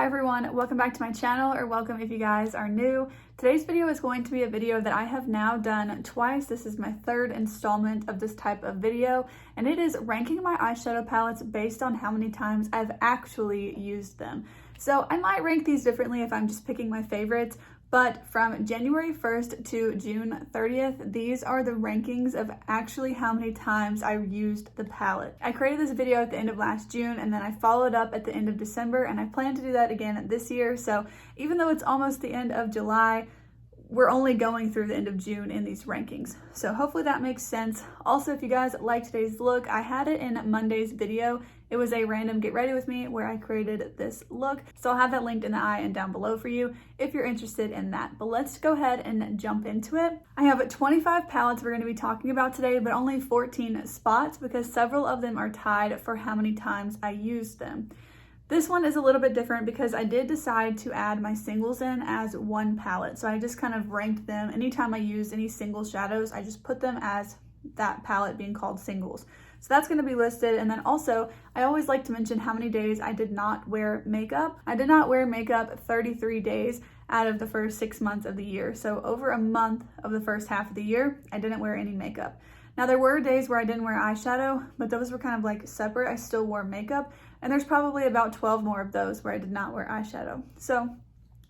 Hi everyone, welcome back to my channel, or welcome if you guys are new. Today's video is going to be a video that I have now done twice. This is my third installment of this type of video, and it is ranking my eyeshadow palettes based on how many times I've actually used them. So I might rank these differently if I'm just picking my favorites, but from January 1st to June 30th, these are the rankings of actually how many times I used the palette. I created this video at the end of last June, and then I followed up at the end of December, and I plan to do that again this year. So even though it's almost the end of July, we're only going through the end of June in these rankings. So hopefully that makes sense. Also, if you guys like today's look, I had it in Monday's video. It was a random get ready with me where I created this look. So I'll have that linked in the eye and down below for you if you're interested in that. But let's go ahead and jump into it. I have 25 palettes we're gonna be talking about today, but only 14 spots because several of them are tied for how many times I used them. This one is a little bit different because I did decide to add my singles in as one palette. So I just kind of ranked them. Anytime I used any single shadows, I just put them as that palette being called singles. So that's going to be listed. And then also, I always like to mention how many days I did not wear makeup. I did not wear makeup 33 days out of the first 6 months of the year. So over a month of the first half of the year, I didn't wear any makeup. Now there were days where I didn't wear eyeshadow, but those were kind of like separate. I still wore makeup, and there's probably about 12 more of those where I did not wear eyeshadow. So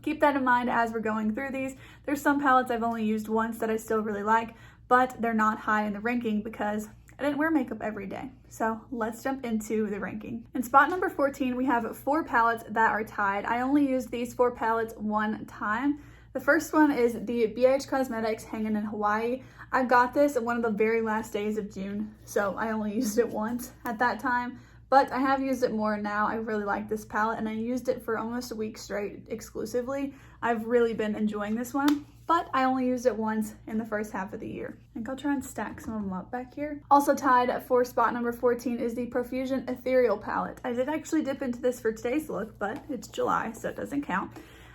keep that in mind as we're going through these. There's some palettes I've only used once that I still really like, but they're not high in the ranking because I didn't wear makeup every day. So let's jump into the ranking. In spot number 14, we have 4 palettes that are tied. I only used these 4 palettes one time. The first one is the BH Cosmetics Hanging in Hawaii. I got this one of the very last days of June, so I only used it once at that time, but I have used it more now. I really like this palette, and I used it for almost a week straight exclusively. I've really been enjoying this one, but I only used it once in the first half of the year. I think I'll try and stack some of them up back here. Also tied for spot number 14 is the Profusion Ethereal palette. I did actually dip into this for today's look, but it's July, so it doesn't count.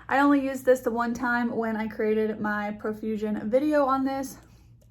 I only used this the one time when I created my Profusion video on this.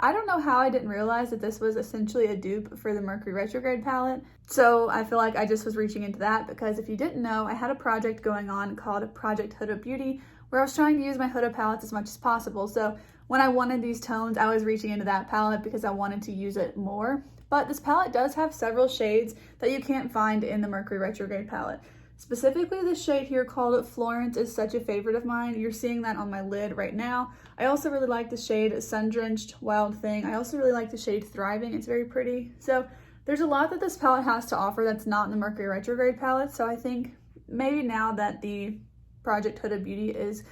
I don't know how I didn't realize that this was essentially a dupe for the Mercury Retrograde palette. So I feel like I just was reaching into that because if you didn't know, I had a project going on called Project Huda Beauty where I was trying to use my Huda palettes as much as possible. So when I wanted these tones, I was reaching into that palette because I wanted to use it more. But this palette does have several shades that you can't find in the Mercury Retrograde palette. Specifically, this shade here called Florence is such a favorite of mine. You're seeing that on my lid right now. I also really like the shade Sun Drenched Wild Thing. I also really like the shade Thriving. It's very pretty. So there's a lot that this palette has to offer that's not in the Mercury Retrograde palette. So I think maybe now that the Project Huda Beauty is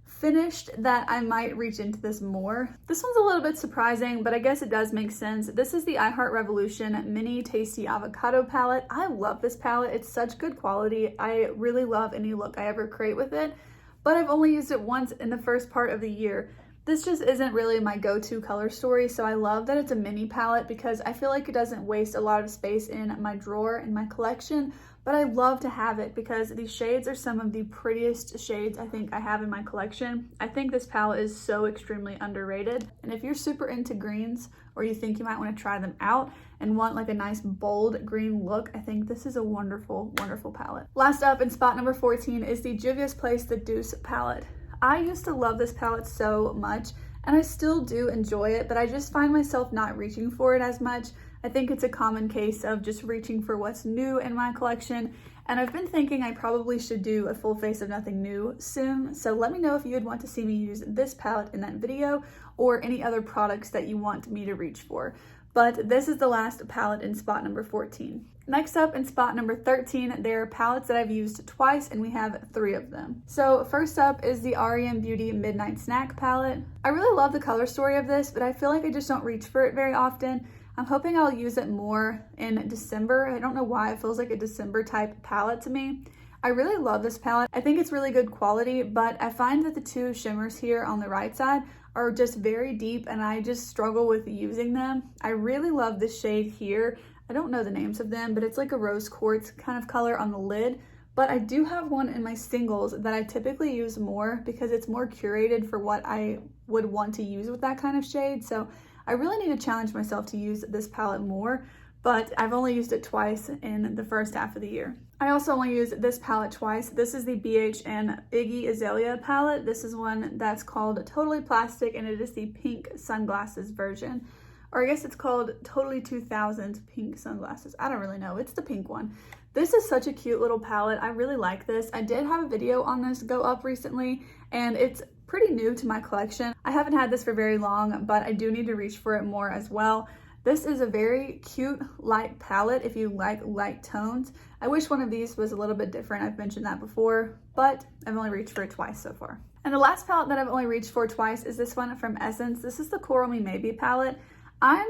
finished that I might reach into this more. This one's a little bit surprising, but I guess it does make sense. This is the I Heart Revolution Mini Tasty Avocado palette. I love this palette. It's such good quality. I really love any look I ever create with it, but I've only used it once in the first part of the year. This just isn't really my go-to color story, so I love that it's a mini palette because I feel like it doesn't waste a lot of space in my drawer in my collection, but I love to have it because these shades are some of the prettiest shades I think I have in my collection. I think this palette is so extremely underrated, and if you're super into greens or you think you might want to try them out and want like a nice bold green look, I think this is a wonderful, wonderful palette. Last up in spot number 14 is the Juvia's Place The Deuce palette. I used to love this palette so much, and I still do enjoy it, but I just find myself not reaching for it as much. I think it's a common case of just reaching for what's new in my collection, and I've been thinking I probably should do a full face of nothing new soon, so let me know if you would want to see me use this palette in that video or any other products that you want me to reach for. But this is the last palette in spot number 14. Next up in spot number 13, there are palettes that I've used twice, and we have 3 of them. So first up is the REM Beauty Midnight Snack palette. I really love the color story of this, but I feel like I just don't reach for it very often. I'm hoping I'll use it more in December. I don't know why it feels like a December type palette to me. I really love this palette. I think it's really good quality, but I find that the 2 shimmers here on the right side are just very deep and I just struggle with using them. I really love this shade here. I don't know the names of them, but it's like a rose quartz kind of color on the lid. But I do have one in my singles that I typically use more because it's more curated for what I would want to use with that kind of shade. So I really need to challenge myself to use this palette more. but I've only used it twice in the first half of the year. I also only used this palette twice. This is the BHN Iggy Azalea palette. This is one that's called Totally Plastic, and it is the pink sunglasses version. Or I guess it's called Totally 2000 Pink Sunglasses. I don't really know. It's the pink one. This is such a cute little palette. I really like this. I did have a video on this go up recently, and it's pretty new to my collection. I haven't had this for very long, but I do need to reach for it more as well. This is a very cute light palette if you like light tones. I wish one of these was a little bit different. I've mentioned that before, but I've only reached for it twice so far. And the last palette that I've only reached for twice is this one from Essence. This is the Coral Me Maybe palette. I'm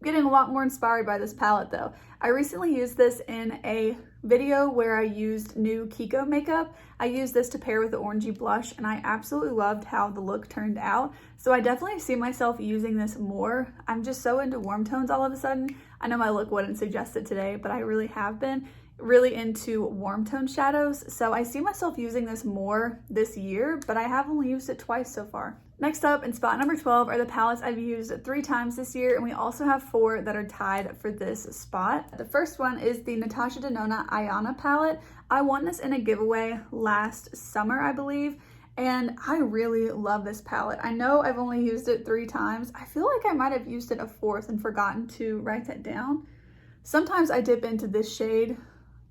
getting a lot more inspired by this palette though. I recently used this in a video where I used new Kiko makeup. I used this to pair with the orangey blush, and I absolutely loved how the look turned out. So I definitely see myself using this more. I'm just so into warm tones all of a sudden. I know my look wouldn't suggest it today, but I really have been really into warm tone shadows. So I see myself using this more this year, but I have only used it twice so far. Next up, in spot number 12, are the palettes I've used 3 times this year, and we also have 4 that are tied for this spot. The first one is the Natasha Denona Ayana palette. I won this in a giveaway last summer, I believe, and I really love this palette. I know I've only used it 3 times. I feel like I might have used it a 4th and forgotten to write that down. Sometimes I dip into this shade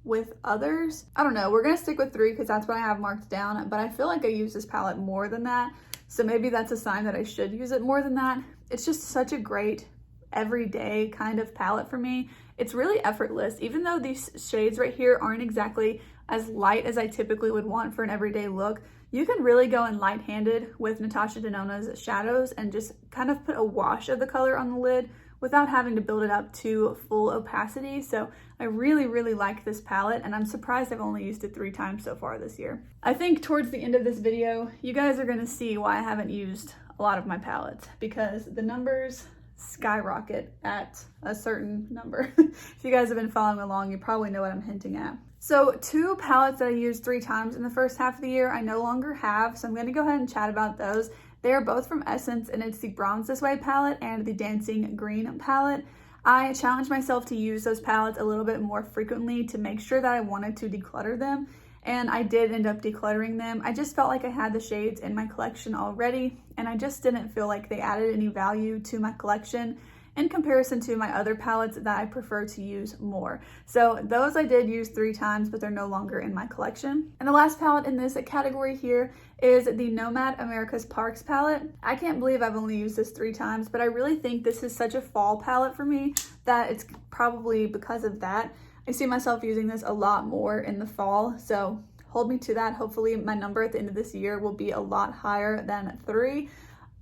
with others. I don't know, we're gonna stick with 3 because that's what I have marked down, but I feel like I use this palette more than that. So maybe that's a sign that I should use it more than that. It's just such a great everyday kind of palette for me. It's really effortless. Even though these shades right here aren't exactly as light as I typically would want for an everyday look, you can really go in light-handed with Natasha Denona's shadows and just kind of put a wash of the color on the lid without having to build it up to full opacity. So I really, really like this palette, and I'm surprised I've only used it 3 times so far this year. I think towards the end of this video, you guys are gonna see why I haven't used a lot of my palettes, because the numbers skyrocket at a certain number. If you guys have been following along, you probably know what I'm hinting at. So 2 palettes that I used 3 times in the first half of the year, I no longer have, so I'm gonna go ahead and chat about those. They are both from Essence, and it's the Bronze This Way palette and the Dancing Green palette. I challenged myself to use those palettes a little bit more frequently to make sure that I wanted to declutter them, and I did end up decluttering them. I just felt like I had the shades in my collection already, and I just didn't feel like they added any value to my collection in comparison to my other palettes that I prefer to use more. So those I did use 3 times, but they're no longer in my collection. And the last palette in this category here is the Nomad America's Parks palette. I can't believe I've only used this 3 times, but I really think this is such a fall palette for me that it's probably because of that. I see myself using this a lot more in the fall, so hold me to that. Hopefully my number at the end of this year will be a lot higher than 3.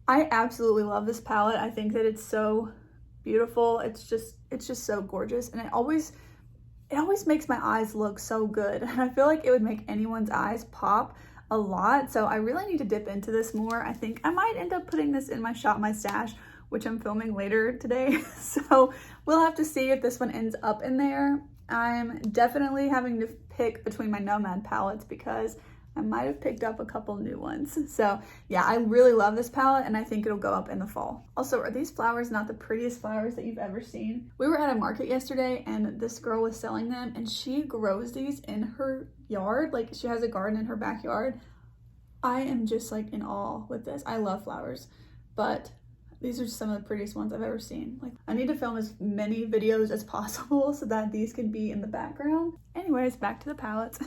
I absolutely love this palette. I think that it's so beautiful. It's just so gorgeous, and it always makes my eyes look so good, and I feel like it would make anyone's eyes pop a lot. So I really need to dip into this more. I think I might end up putting this in my Shop My Stash, which I'm filming later today. So we'll have to see if this one ends up in there. I'm definitely having to pick between my Nomad palettes because I might have picked up a couple new ones. So yeah, I really love this palette, and I think it'll go up in the fall. Also, are these flowers not the prettiest flowers that you've ever seen? We were at a market yesterday, and this girl was selling them, and she grows these in her yard. Like, she has a garden in her backyard. I am just like in awe with this. I love flowers, but these are some of the prettiest ones I've ever seen. Like, I need to film as many videos as possible so that these can be in the background. Anyways, back to the palettes.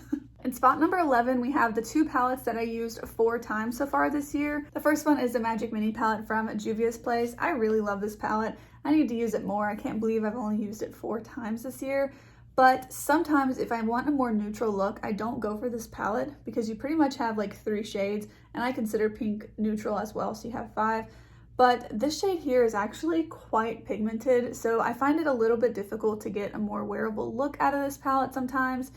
In spot number 11, we have the 2 palettes that I used 4 times so far this year. The first one is the Magic Mini palette from Juvia's Place. I really love this palette. I need to use it more. I can't believe I've only used it 4 times this year. But sometimes if I want a more neutral look, I don't go for this palette because you pretty much have like 3 shades, and I consider pink neutral as well, so you have 5. But this shade here is actually quite pigmented, so I find it a little bit difficult to get a more wearable look out of this palette sometimes.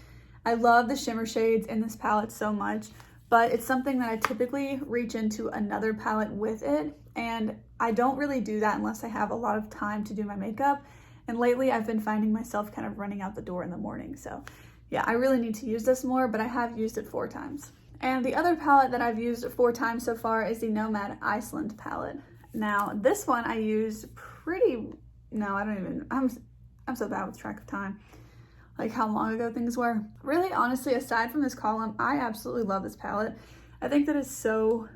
I love the shimmer shades in this palette so much, but it's something that I typically reach into another palette with it, and I don't really do that unless I have a lot of time to do my makeup. And lately I've been finding myself kind of running out the door in the morning, so yeah, I really need to use this more, but I have used it 4 times. And the other palette that I've used 4 times so far is the Nomad Iceland palette. Now, this one I used I I'm so bad with track of time, like how long ago things were. Really, honestly, aside from this column, I absolutely love this palette. I think that is so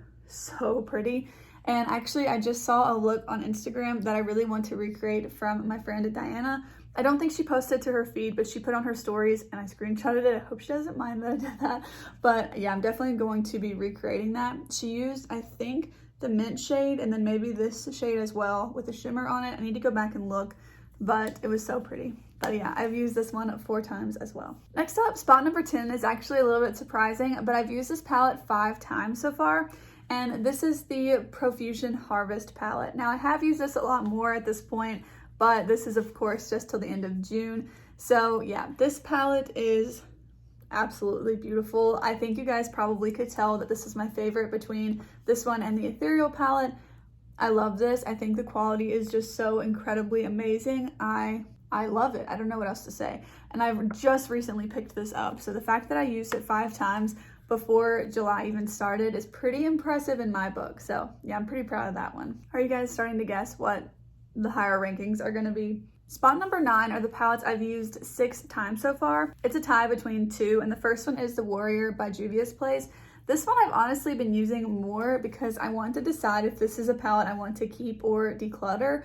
pretty. And actually, I just saw a look on Instagram that I really want to recreate from my friend Diana. I don't think she posted to her feed, but she put on her stories and I screenshotted it. I hope she doesn't mind that I did that. But yeah, I'm definitely going to be recreating that. She used, I think, the mint shade and then maybe this shade as well with a shimmer on it. I need to go back and look, but it was so pretty. But yeah, I've used this one 4 times as well. Next up, spot number 10 is actually a little bit surprising, but I've used this palette 5 times so far. And this is the Profusion Harvest palette. Now I have used this a lot more at this point, but this is of course just till the end of June. So yeah, this palette is absolutely beautiful. I think you guys probably could tell that this is my favorite between this one and the Ethereal palette. I love this. I think the quality is just so incredibly amazing. I love it. I don't know what else to say. And I've just recently picked this up. So the fact that I used it 5 times before July even started is pretty impressive in my book. So yeah, I'm pretty proud of that one. Are you guys starting to guess what the higher rankings are going to be? Spot number 9 are the palettes I've used 6 times so far. It's a tie between 2, and the first one is the Warrior by Juvia's Place. This one I've honestly been using more because I want to decide if this is a palette I want to keep or declutter.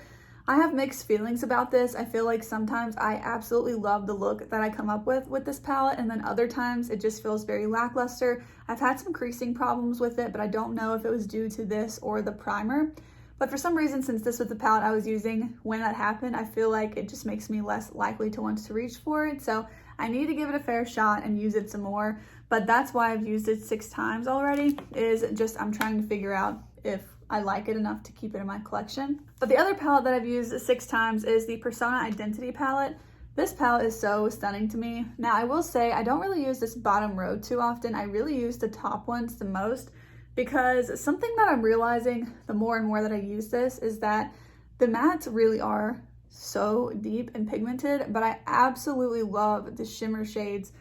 I have mixed feelings about this. I feel like sometimes I absolutely love the look that I come up with this palette, and then other times it just feels very lackluster. I've had some creasing problems with it, but I don't know if it was due to this or the primer. But for some reason, since this was the palette I was using when that happened, I feel like it just makes me less likely to want to reach for it. So I need to give it a fair shot and use it some more. But that's why I've used it 6 times already, is just I'm trying to figure out if I like it enough to keep it in my collection. But the other palette that I've used 6 times is the Persona Identity palette. This palette is so stunning to me. Now I will say I don't really use this bottom row too often. I really use the top ones the most, because something that I'm realizing the more and more that I use this is that the mattes really are so deep and pigmented, but I absolutely love the shimmer shades.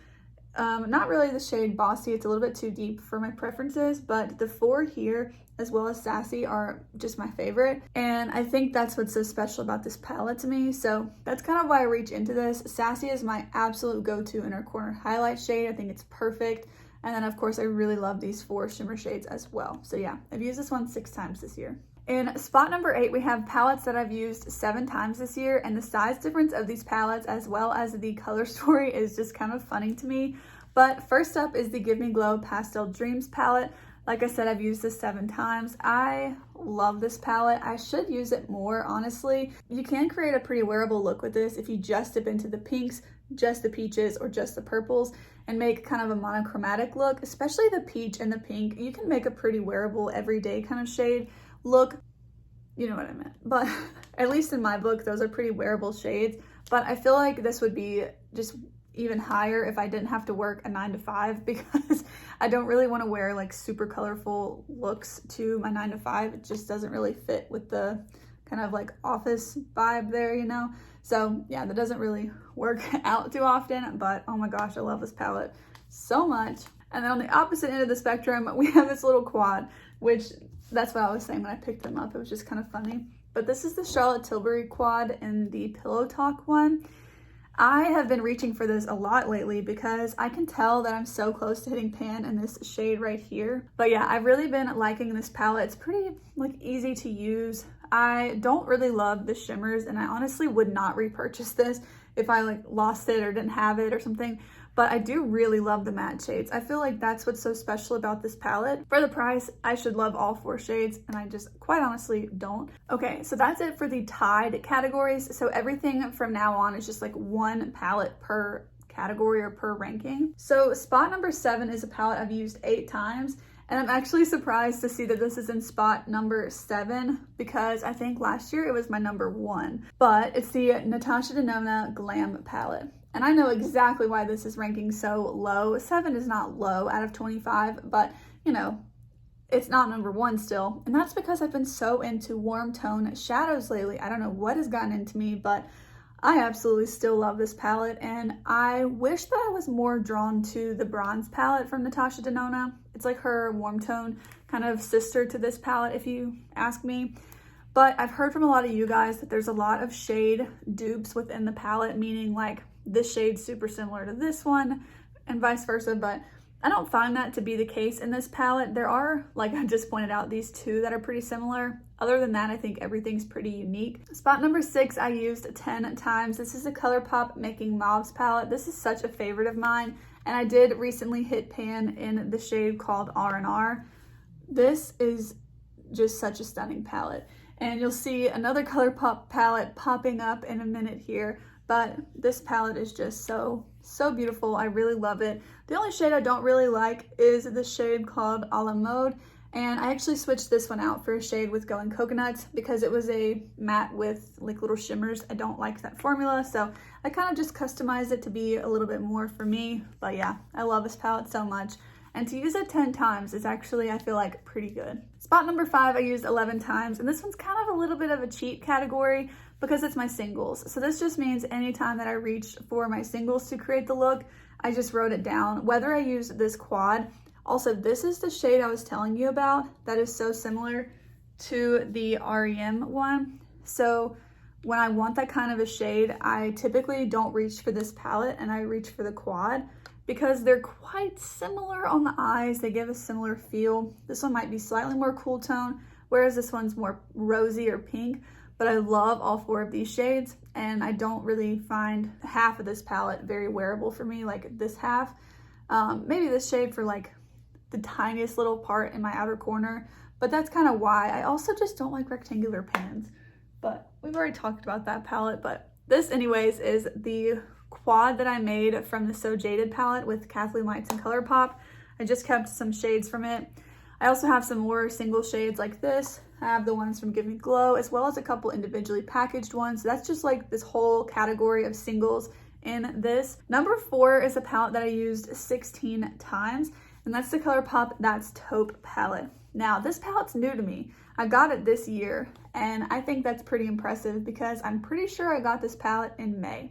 Not really the shade Bossy, it's a little bit too deep for my preferences, but the 4 here as well as Sassy are just my favorite. And I think that's what's so special about this palette to me. So that's kind of why I reach into this. Sassy is my absolute go-to inner corner highlight shade. I think it's perfect. And then of course I really love these 4 shimmer shades as well. So yeah, I've used this one 6 times this year. In spot number 8, we have palettes that I've used 7 times this year, and the size difference of these palettes as well as the color story is just kind of funny to me. But first up is the Give Me Glow Pastel Dreams palette. Like I said, I've used this 7 times. I love this palette. I should use it more, honestly. You can create a pretty wearable look with this if you just dip into the pinks, just the peaches, or just the purples, and make kind of a monochromatic look. Especially the peach and the pink, you can make a pretty wearable everyday kind of shade look. You know what I meant. But at least in my book, those are pretty wearable shades. But I feel like this would be just even higher if I didn't have to work a 9 to 5, because I don't really want to wear like super colorful looks to my 9 to 5. It just doesn't really fit with the kind of like office vibe there, you know? So yeah, that doesn't really work out too often, but oh my gosh, I love this palette so much. And then on the opposite end of the spectrum, we have this little quad, which that's what I was saying when I picked them up. It was just kind of funny. But this is the Charlotte Tilbury quad in the Pillow Talk one. I have been reaching for this a lot lately because I can tell that I'm so close to hitting pan in this shade right here. But yeah, I've really been liking this palette. It's pretty like easy to use. I don't really love the shimmers, and I honestly would not repurchase this if I like lost it or didn't have it or something. But I do really love the matte shades. I feel like that's what's so special about this palette. For the price, I should love all 4 shades, and I just quite honestly don't. Okay, so that's it for the tied categories. So everything from now on is just like 1 palette per category or per ranking. So spot number 7 is a palette I've used 8 times, and I'm actually surprised to see that this is in spot number 7 because I think last year it was my number 1. But it's the Natasha Denona Glam palette. And I know exactly why this is ranking so low. 7 is not low out of 25, but you know, it's not number 1 still. And that's because I've been so into warm tone shadows lately. I don't know what has gotten into me, but I absolutely still love this palette. And I wish that I was more drawn to the bronze palette from Natasha Denona. It's like her warm tone kind of sister to this palette, if you ask me. But I've heard from a lot of you guys that there's a lot of shade dupes within the palette, meaning like this shade's super similar to this one and vice versa, but I don't find that to be the case in this palette. There are, like I just pointed out, these two that are pretty similar. Other than that, I think everything's pretty unique. Spot number 6, I used 10 times. This is a ColourPop Making Mauves palette. This is such a favorite of mine, and I did recently hit pan in the shade called R&R. This is just such a stunning palette, and you'll see another ColourPop palette popping up in a minute here, but this palette is just so beautiful. I really love it. The only shade I don't really like is the shade called Alamar, and I actually switched this one out for a shade with Going Coconuts because it was a matte with like little shimmers. I don't like that formula, so I kind of just customized it to be a little bit more for me. But yeah, I love this palette so much, and to use it 10 times is actually, I feel like, pretty good. Spot number 5, I used 11 times, and this one's kind of a little bit of a cheat category because it's my singles. So this just means anytime that I reach for my singles to create the look, I just wrote it down, whether I use this quad. Also, this is the shade I was telling you about that is so similar to the REM one. So when I want that kind of a shade, I typically don't reach for this palette and I reach for the quad because they're quite similar on the eyes. They give a similar feel. This one might be slightly more cool tone, whereas this one's more rosy or pink. But I love all 4 of these shades, and I don't really find half of this palette very wearable for me, like this half. Maybe this shade for like the tiniest little part in my outer corner, but that's kind of why. I also just don't like rectangular pans, but we've already talked about that palette. But this anyways is the quad that I made from the So Jaded palette with Kathleen Lights and ColourPop. I just kept some shades from it. I also have some more single shades like this. I have the ones from Give Me Glow, as well as a couple individually packaged ones. So that's just like this whole category of singles in this. Number 4 is a palette that I used 16 times, and that's the ColourPop That's Taupe palette. Now, this palette's new to me. I got it this year, and I think that's pretty impressive because I'm pretty sure I got this palette in May.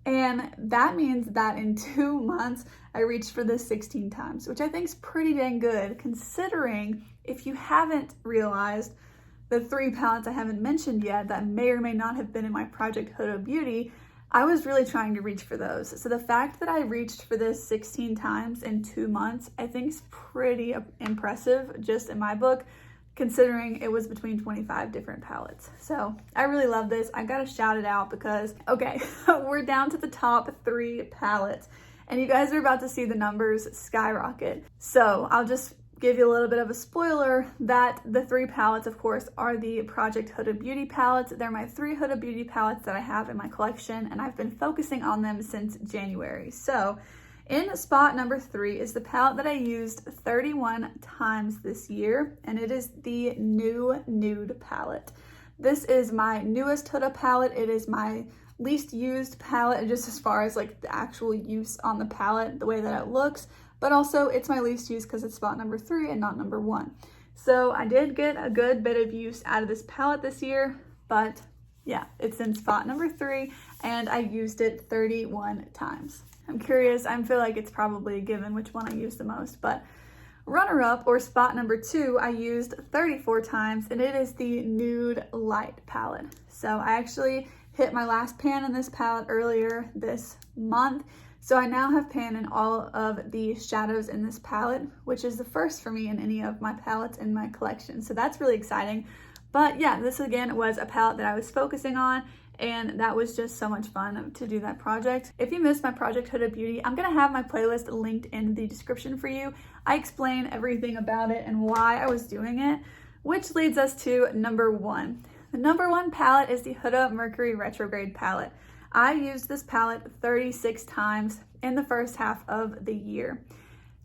And that means that in 2 months, I reached for this 16 times, which I think is pretty dang good, considering, if you haven't realized, the 3 palettes I haven't mentioned yet that may or may not have been in my Project Huda Beauty, I was really trying to reach for those. So the fact that I reached for this 16 times in 2 months, I think is pretty impressive, just in my book, considering it was between 25 different palettes. So I really love this. I gotta shout it out because, okay, we're down to the top 3 palettes, and you guys are about to see the numbers skyrocket. So I'll just give you a little bit of a spoiler that the 3 palettes, of course, are the Project Huda Beauty palettes. They're my 3 Huda Beauty palettes that I have in my collection, and I've been focusing on them since January. So in spot number 3 is the palette that I used 31 times this year, and it is the new Nude palette. This is my newest Huda palette. It is my least used palette, just as far as like the actual use on the palette, the way that it looks, but also it's my least used because it's spot number 3 and not number 1. So I did get a good bit of use out of this palette this year, but yeah, it's in spot number 3 and I used it 31 times. I'm curious, I feel like it's probably a given which one I use the most, but runner-up, or spot number 2, I used 34 times, and it is the Nude Light palette. So I actually hit my last pan in this palette earlier this month, so I now have pan in all of the shadows in this palette, which is the first for me in any of my palettes in my collection, so that's really exciting. But yeah, this again was a palette that I was focusing on, and that was just so much fun to do that project. If you missed my Project Huda Beauty, I'm gonna have my playlist linked in the description for you. I explain everything about it and why I was doing it, which leads us to number 1. The number 1 palette is the Huda Mercury Retrograde palette. I used this palette 36 times in the first half of the year.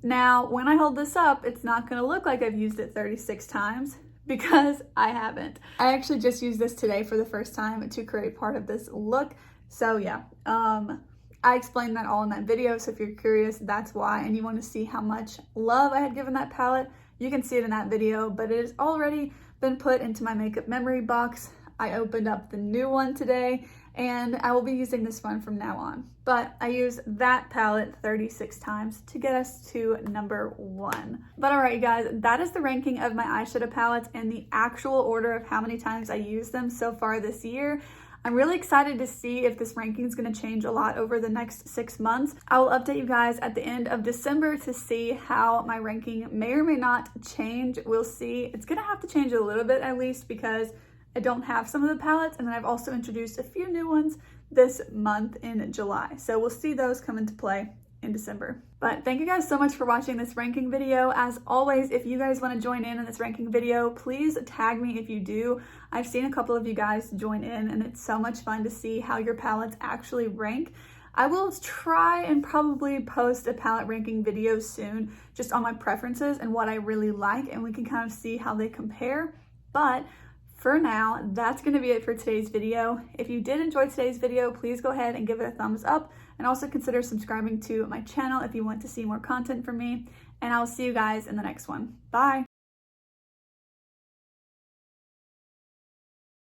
Now, when I hold this up, it's not gonna look like I've used it 36 times, because I haven't. I actually just used this today for the first time to create part of this look. So yeah, I explained that all in that video. So if you're curious, that's why, and you want to see how much love I had given that palette, you can see it in that video, but it has already been put into my makeup memory box. I opened up the new one today, and I will be using this one from now on. But I used that palette 36 times to get us to number 1. But alright you guys, that is the ranking of my eyeshadow palettes in the actual order of how many times I used them so far this year. I'm really excited to see if this ranking is going to change a lot over the next 6 months. I will update you guys at the end of December to see how my ranking may or may not change. We'll see. It's going to have to change a little bit at least because I don't have some of the palettes, and then I've also introduced a few new ones this month in July. So we'll see those come into play in December. But thank you guys so much for watching this ranking video. As always, if you guys want to join in this ranking video, please tag me if you do. I've seen a couple of you guys join in, and it's so much fun to see how your palettes actually rank. I will try and probably post a palette ranking video soon just on my preferences and what I really like, and we can kind of see how they compare. But for now, that's going to be it for today's video. If you did enjoy today's video, please go ahead and give it a thumbs up, and also consider subscribing to my channel if you want to see more content from me. And I'll see you guys in the next one. Bye!